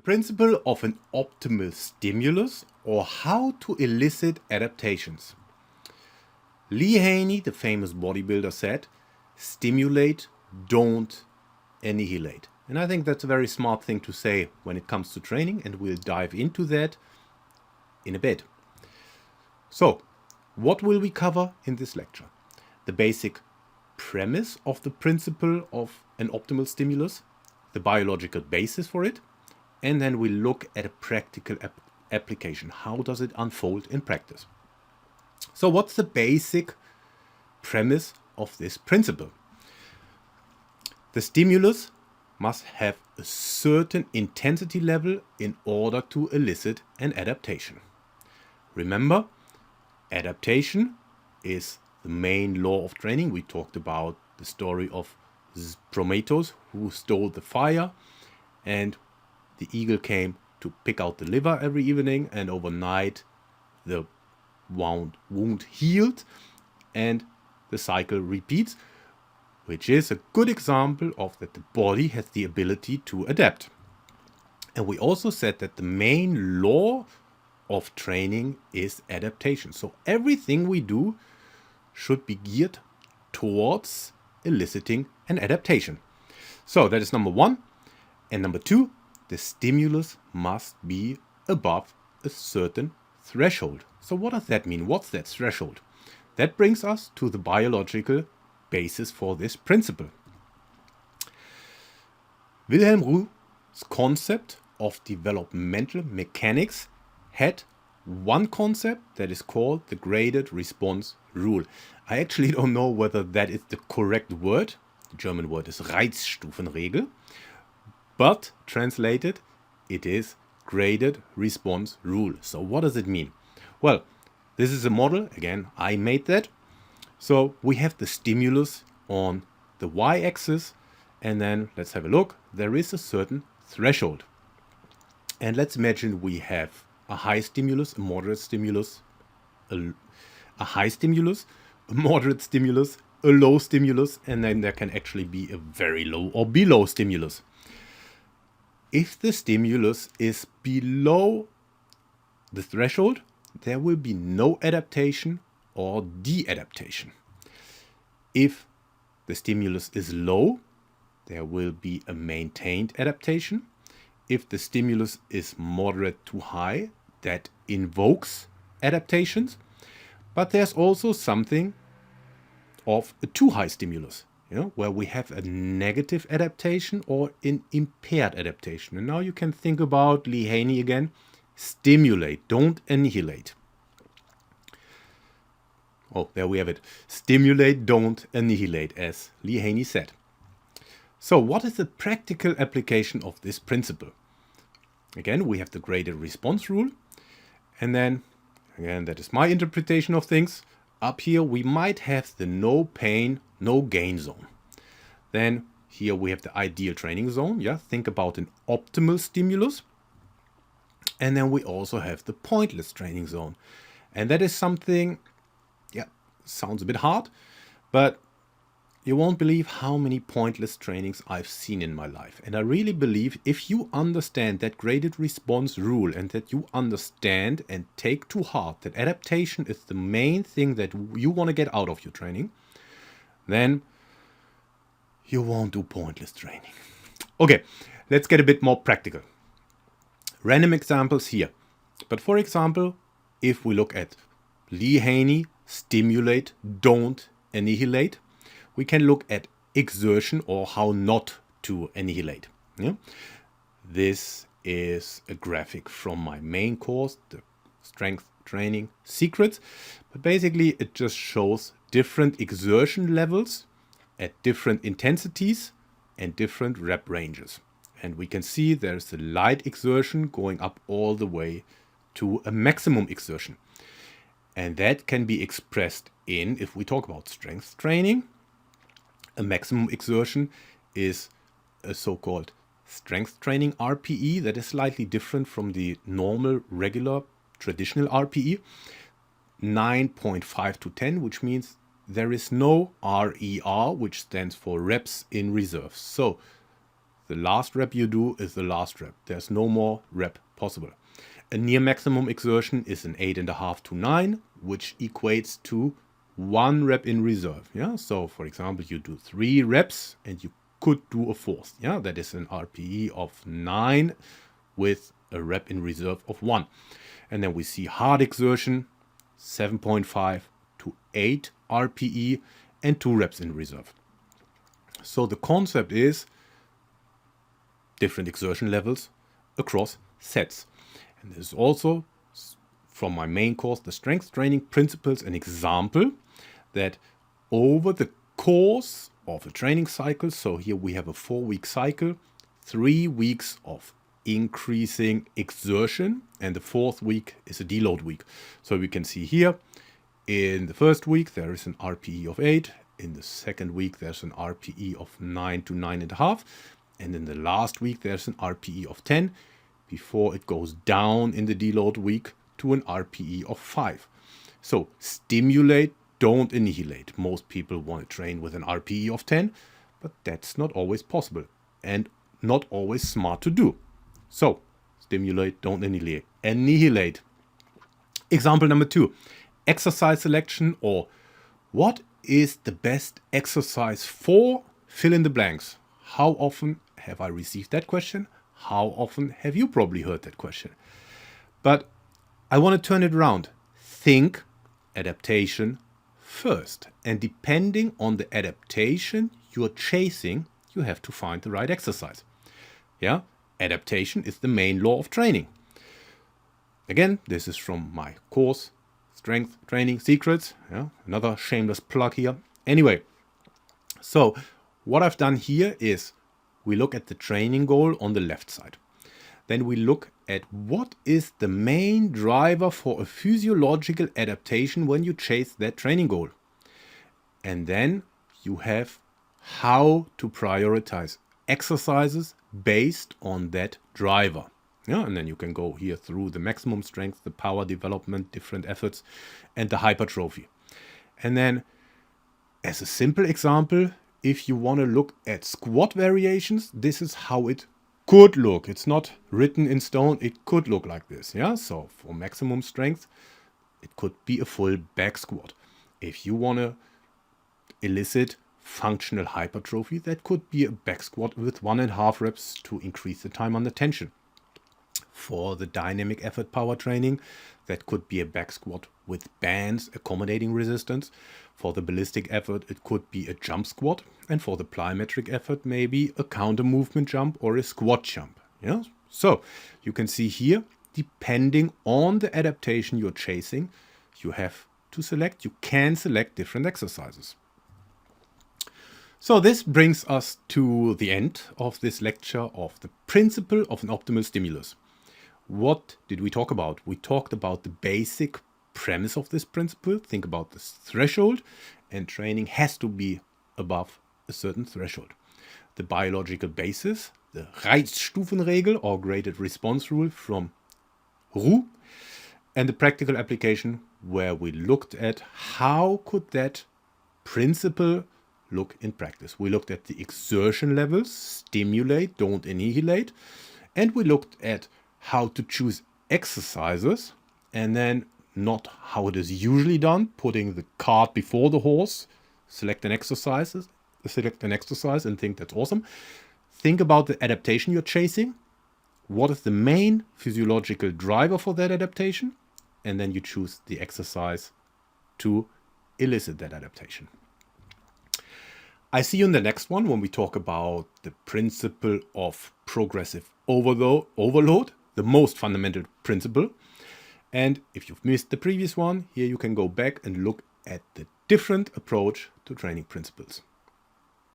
principle of an optimal stimulus, or how to elicit adaptations. Lee Haney, the famous bodybuilder, said, "Stimulate, don't annihilate." And I think that's a very smart thing to say when it comes to training, and we'll dive into that in a bit. So, what will we cover in this lecture? The basic premise of the principle of an optimal stimulus, the biological basis for it, and then we look at a practical application. How does it unfold in practice? So what's the basic premise of this principle? The stimulus must have a certain intensity level in order to elicit an adaptation. Remember, adaptation is the main law of training. We talked about the story of Prometheus, who stole the fire, and the eagle came to pick out the liver every evening, and overnight the wound healed and the cycle repeats, which is a good example of that the body has the ability to adapt. And we also said that the main law of training is adaptation. So everything we do should be geared towards eliciting an adaptation. So that is number one. And number two, the stimulus must be above a certain threshold. So what does that mean? What's that threshold? That brings us to the biological basis for this principle. Wilhelm Roex's concept of developmental mechanics had one concept that is called the graded response rule. I actually don't know whether that is the correct word. The German word is Reizstufenregel. But translated, it is graded response rule. So what does it mean? Well, this is a model. Again, I made that. So we have the stimulus on the y-axis, and then let's have a look. There is a certain threshold. And let's imagine we have a high stimulus, a moderate stimulus, a high stimulus, a moderate stimulus, a low stimulus, and then there can actually be a very low or below stimulus. If the stimulus is below the threshold, there will be no adaptation or de-adaptation. If the stimulus is low, there will be a maintained adaptation. If the stimulus is moderate to high, that invokes adaptations. But there's also something of a too high stimulus, where we have a negative adaptation or an impaired adaptation. And now you can think about Lee Haney again. Stimulate, don't annihilate. Oh, there we have it. Stimulate, don't annihilate, as Lee Haney said. So what is the practical application of this principle? Again, we have the graded response rule. And then, again, that is my interpretation of things. Up here, we might have the no pain, no gain zone. Then here we have the ideal training zone. Yeah, think about an optimal stimulus. And then we also have the pointless training zone. And that is something, sounds a bit hard, but you won't believe how many pointless trainings I've seen in my life. And I really believe if you understand that graded response rule and that you understand and take to heart that adaptation is the main thing that you want to get out of your training, then you won't do pointless training. Okay, let's get a bit more practical. Random examples here. But for example, if we look at Lee Haney, stimulate, don't annihilate, we can look at exertion or how not to annihilate. This is a graphic from my main course, the Strength Training Secrets. But basically it just shows different exertion levels at different intensities and different rep ranges. And we can see there's a light exertion going up all the way to a maximum exertion. And that can be expressed in, if we talk about strength training, a maximum exertion is a so-called strength training RPE that is slightly different from the normal, regular, traditional RPE. 9.5 to 10, which means there is no RER, which stands for reps in reserve. So The last rep you do is the last rep. There's no more rep possible. A near maximum exertion is an 8.5 to 9, which equates to 1 rep in reserve. Yeah. So for example, you do 3 reps and you could do a fourth. Yeah. That is an RPE of 9 with a rep in reserve of 1. And then we see hard exertion, 7.5 to 8 RPE and 2 reps in reserve. So the concept is different exertion levels across sets. And this is also from my main course, the strength training principles, an example that over the course of a training cycle, so here we have a 4-week cycle, 3 weeks of increasing exertion, and the 4th week is a deload week. So we can see here in the first week there is an RPE of 8, in the second week there's an RPE of 9 to 9.5, and in the last week there's an RPE of 10 before it goes down in the deload week to an RPE of 5. So stimulate, don't annihilate. Most people want to train with an RPE of 10, but that's not always possible and not always smart to do. So stimulate, don't annihilate. Annihilate. Example number 2, exercise selection, or what is the best exercise for fill in the blanks. How often have I received that question? How often have you probably heard that question? But I want to turn it around. Think adaptation first. And depending on the adaptation you're chasing, you have to find the right exercise. Yeah, adaptation is the main law of training. Again, this is from my course, Strength Training Secrets. Yeah, another shameless plug here. Anyway, so what I've done here is we look at the training goal on the left side. Then we look at what is the main driver for a physiological adaptation when you chase that training goal. And then you have how to prioritize exercises based on that driver. Yeah, and then you can go here through the maximum strength, the power development, different efforts, and the hypertrophy. And then as a simple example, if you want to look at squat variations, this is how it could look. It's not written in stone. It could look like this. Yeah. So for maximum strength, it could be a full back squat. If you want to elicit functional hypertrophy, that could be a back squat with 1.5 reps to increase the time under tension. For the dynamic effort power training, that could be a back squat with bands accommodating resistance. For the ballistic effort, it could be a jump squat. And for the plyometric effort, maybe a counter movement jump or a squat jump. Yeah? So you can see here, depending on the adaptation you're chasing, you have to select, you can select different exercises. So this brings us to the end of this lecture of the principle of an optimal stimulus. What did we talk about? We talked about the basic premise of this principle. Think about this threshold, and training has to be above a certain threshold. The biological basis, the Reizstufenregel or graded response rule from Roux, and the practical application where we looked at how could that principle look in practice. We looked at the exertion levels, stimulate, don't annihilate, and we looked at how to choose exercises, and then not how it is usually done, putting the cart before the horse, select an exercise and think that's awesome. Think about the adaptation you're chasing. What is the main physiological driver for that adaptation? And then you choose the exercise to elicit that adaptation. I see you in the next one when we talk about the principle of progressive overload, the most fundamental principle. And if you've missed the previous one, here you can go back and look at the different approach to training principles.